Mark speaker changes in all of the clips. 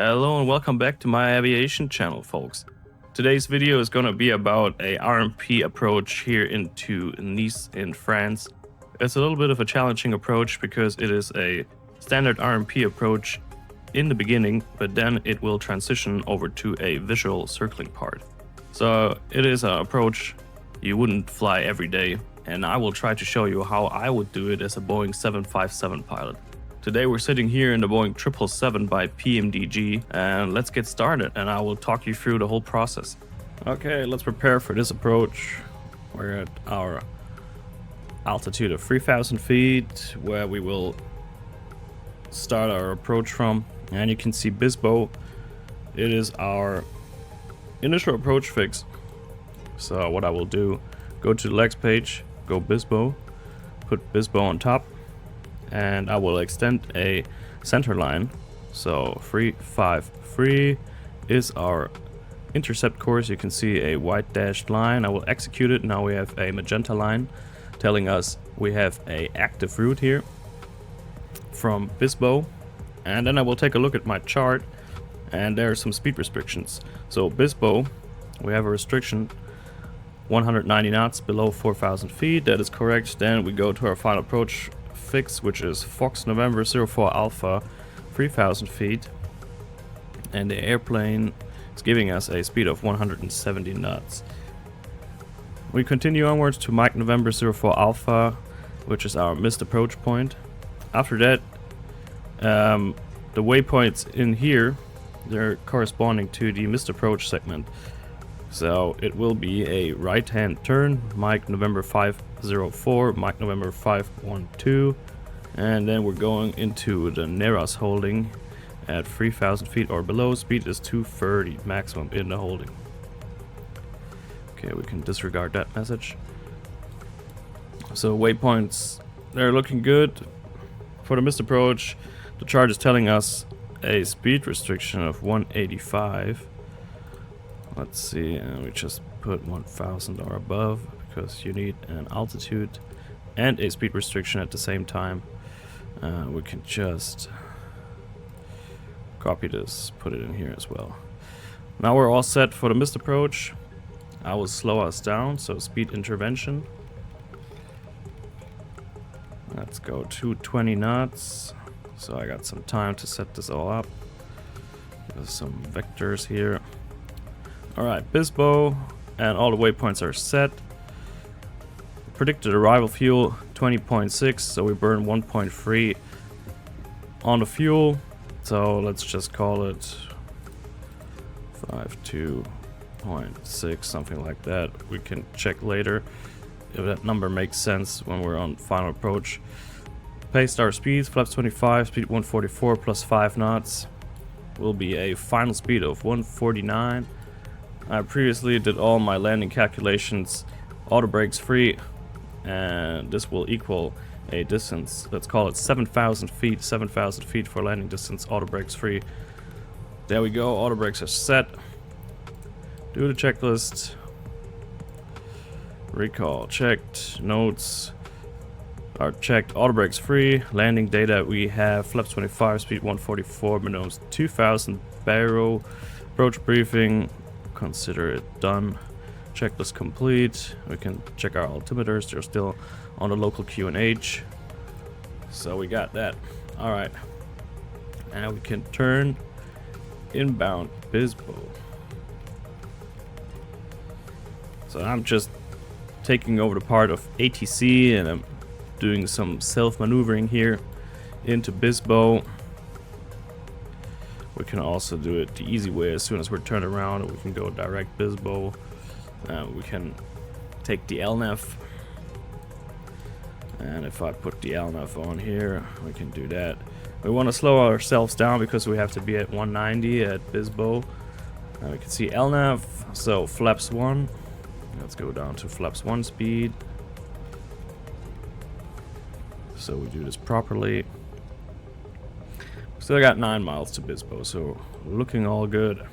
Speaker 1: Hello and welcome back to my aviation channel, folks. Today's video is going to be about a RNP approach here into Nice in France. It's a little bit of a challenging approach because it is a standard RNP approach in the beginning, but then it will transition over to a visual circling part. So it is an approach you wouldn't fly every day, and I will try to show you how I would do it as a Boeing 757 pilot. Today we're sitting here in the Boeing 777 by PMDG, and let's get started and I will talk you through the whole process. Okay, let's prepare for this approach. We're at our altitude of 3,000 feet where we will start our approach from, and you can see Bisbo. It is our initial approach fix. So what I will do, go to the legs page, go Bisbo, put Bisbo on top, and I will extend a center line. So 353 is our intercept course. You can see a white dashed line. I will execute it. Now we have a magenta line telling us we have a active route here from Bisbo. And then I will take a look at my chart, and there are some speed restrictions. So Bisbo, we have a restriction 190 knots below 4,000 feet. That is correct. Then we go to our final approach fix, which is Fox November 04 Alpha, 3,000 feet, and the airplane is giving us a speed of 170 knots. We continue onwards to Mike November 04 Alpha, which is our missed approach point. After that, the waypoints in here, they're corresponding to the missed approach segment. So it will be a right hand turn, Mike November 504, Mike November 512, and then we're going into the Neras holding at 3,000 feet or below. Speed is 230 maximum in the holding. Okay, we can disregard that message. So waypoints, they're looking good. For the missed approach, the chart is telling us a speed restriction of 185. Let's see, and we just put 1,000 or above because you need an altitude and a speed restriction at the same time. We can just copy this, put it in here as well. Now we're all set for the missed approach. I will slow us down, so speed intervention. Let's go 220 knots. So I got some time to set this all up. There's some vectors here. Alright, Bisbo, and all the waypoints are set. Predicted arrival fuel 20.6, so we burn 1.3 on the fuel. So let's just call it 52.6, something like that. We can check later if that number makes sense when we're on final approach. Pace our speeds, flaps 25, speed 144 plus 5 knots. Will be a final speed of 149. I previously did all my landing calculations auto brakes free, and this will equal a distance, let's call it 7,000 feet. 7,000 feet for landing distance, auto brakes free. There we go, auto brakes are set. Do the checklist. Recall checked, notes are checked, auto brakes free. Landing data we have flaps 25, speed 144, minimums 2,000 barrel. Approach briefing, consider it done. Checklist complete. We can check our altimeters, they're still on the local QNH. So we got that. Alright. And we can turn inbound Bisbo. So I'm just taking over the part of ATC, and I'm doing some self-maneuvering here into Bisbo. We can also do it the easy way. As soon as we're turned around, we can go direct Bisbo. We can take the LNAV, and if I put the LNAV on here, we can do that. We want to slow ourselves down because we have to be at 190 at Bisbo. We can see LNAV, so flaps 1. Let's go down to flaps 1 speed. So we do this properly. Still got 9 miles to Bisbo, so looking all good.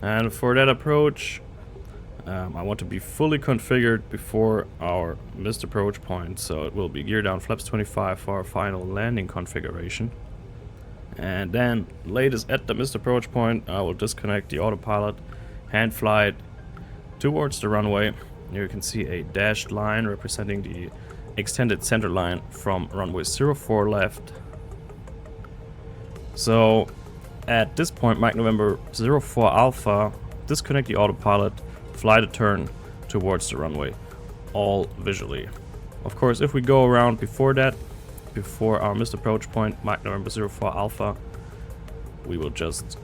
Speaker 1: And for that approach, I want to be fully configured before our missed approach point, so it will be gear down flaps 25 for our final landing configuration. And then, latest at the missed approach point, I will disconnect the autopilot, hand fly it towards the runway. Here you can see a dashed line representing the extended center line from runway 04 left. So at this point, Mike November 04 Alpha, disconnect the autopilot, fly the turn towards the runway, all visually. Of course, if we go around before that, before our missed approach point, Mike November 04 Alpha, we will just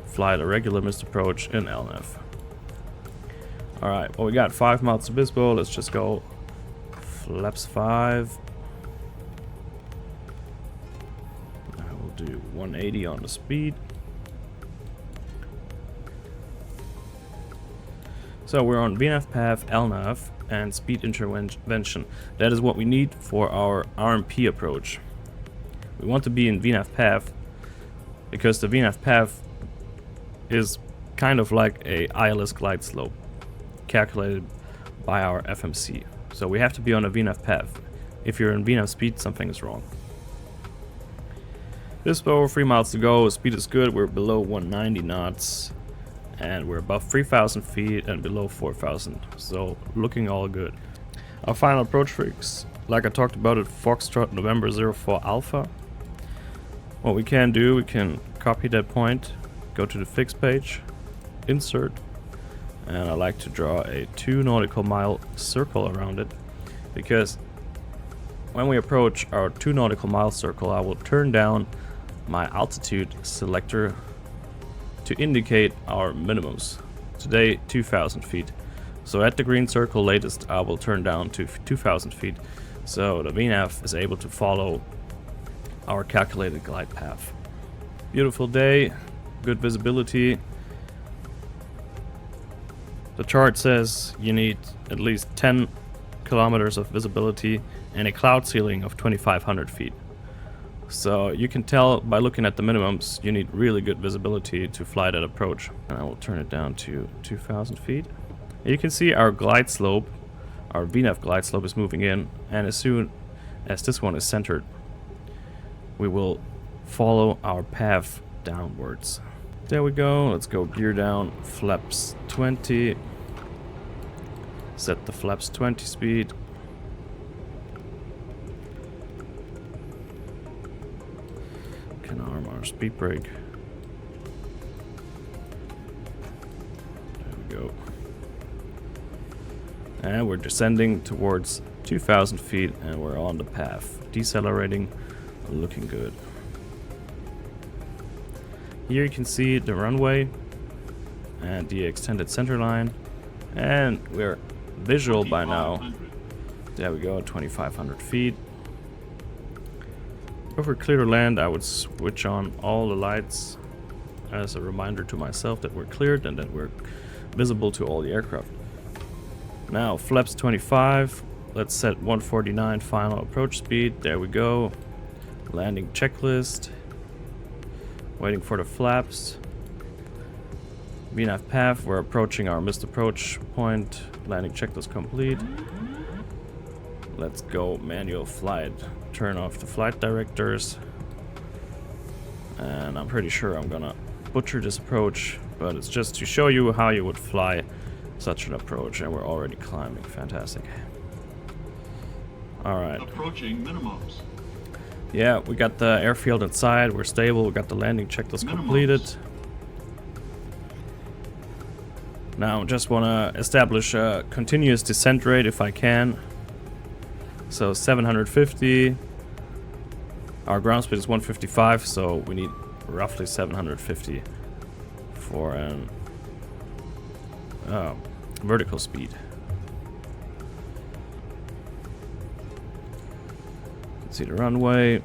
Speaker 1: fly the regular missed approach in LNF. Alright, well, we got 5 miles to Bispo. Let's just go flaps 5. I will do 180 on the speed. So we're on VNAV path, LNAV, and speed intervention. That is what we need for our RNP approach. We want to be in VNAV path because the VNAV path is kind of like a ILS glide slope calculated by our FMC. So we have to be on a VNAV path. If you're in VNAV speed, something is wrong. Bispo, 3 miles to go. Speed is good. We're below 190 knots. And we're above 3,000 feet and below 4,000. So looking all good. Our final approach fix, like I talked about it, Foxtrot November 04 Alpha. What we can do, we can copy that point, go to the fix page, insert, and I like to draw a 2 nautical mile circle around it, because when we approach our 2 nautical mile circle, I will turn down my altitude selector to indicate our minimums. Today 2,000 feet. So at the green circle latest, I will turn down to 2,000 feet, so the VNAV is able to follow our calculated glide path. Beautiful day, good visibility. The chart says you need at least 10 kilometers of visibility and a cloud ceiling of 2,500 feet. So you can tell by looking at the minimums, you need really good visibility to fly that approach. And I will turn it down to 2,000 feet. And you can see our glide slope, our VNAV glide slope is moving in, and as soon as this one is centered, we will follow our path downwards. There we go. Let's go gear down, flaps 20. Set the flaps 20 speed. Can arm our speed brake. There we go. And we're descending towards 2,000 feet and we're on the path. Decelerating, looking good. Here you can see the runway and the extended center line, and we're visual by now. There we go, 2,500 feet. If we're clear to land, I would switch on all the lights as a reminder to myself that we're cleared and that we're visible to all the aircraft. Now, flaps 25. Let's set 149 final approach speed. There we go. Landing checklist. Waiting for the flaps. VNAV path. We're approaching our missed approach point. Landing checklist complete. Let's go manual flight. Turn off the flight directors. And I'm pretty sure I'm gonna butcher this approach, but it's just to show you how you would fly such an approach, and we're already climbing. Fantastic. Alright.
Speaker 2: Approaching minimums.
Speaker 1: Yeah, we got the airfield inside, we're stable, we got the landing checklist completed. Now just wanna establish a continuous descent rate if I can. So 750. Our ground speed is 155, so we need roughly 750 for an vertical speed. See the runway.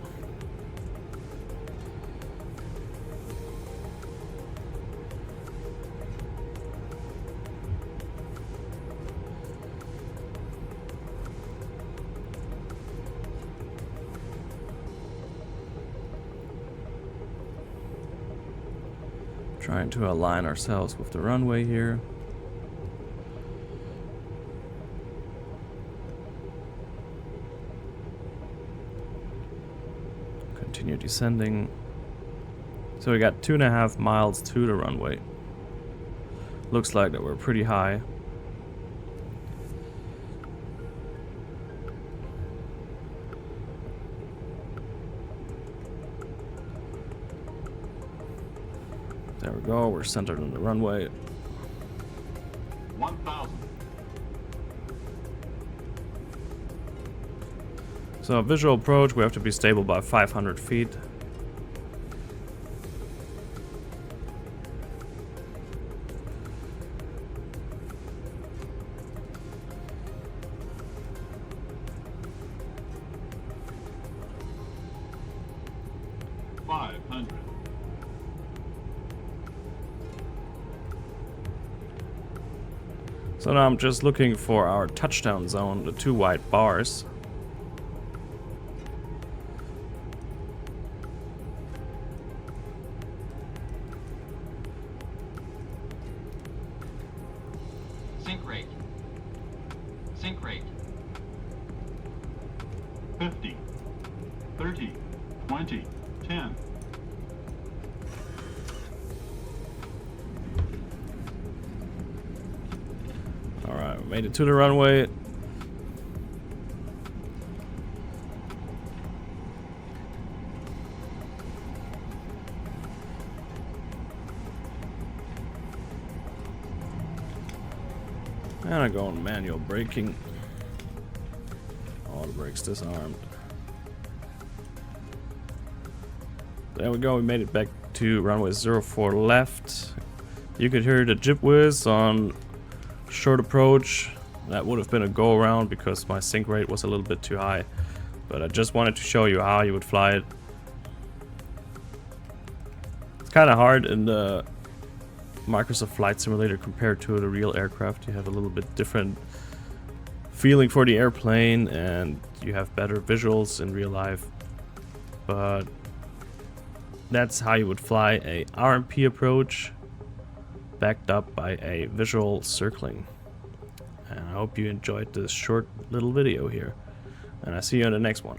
Speaker 1: Trying to align ourselves with the runway here. Continue descending. So we got 2.5 miles to the runway. Looks like that we're pretty high. There we go, we're centered on the runway.
Speaker 2: 1,000.
Speaker 1: So visual approach, we have to be stable by 500 feet. So now I'm just looking for our touchdown zone, the 2 white bars.
Speaker 2: Sync rate. Sync rate. 50, 30, 20, 10.
Speaker 1: Alright, we made it to the runway. And I go on manual braking. All the brakes disarmed. There we go, we made it back to runway 04 left. You could hear the jib whiz on short approach. That would have been a go around because my sync rate was a little bit too high. But I just wanted to show you how you would fly it. It's kind of hard in the Microsoft Flight Simulator compared to the real aircraft. You have a little bit different feeling for the airplane and you have better visuals in real life. But that's how you would fly a RNP approach backed up by a visual circling. And I hope you enjoyed this short little video here. And I'll see you in the next one.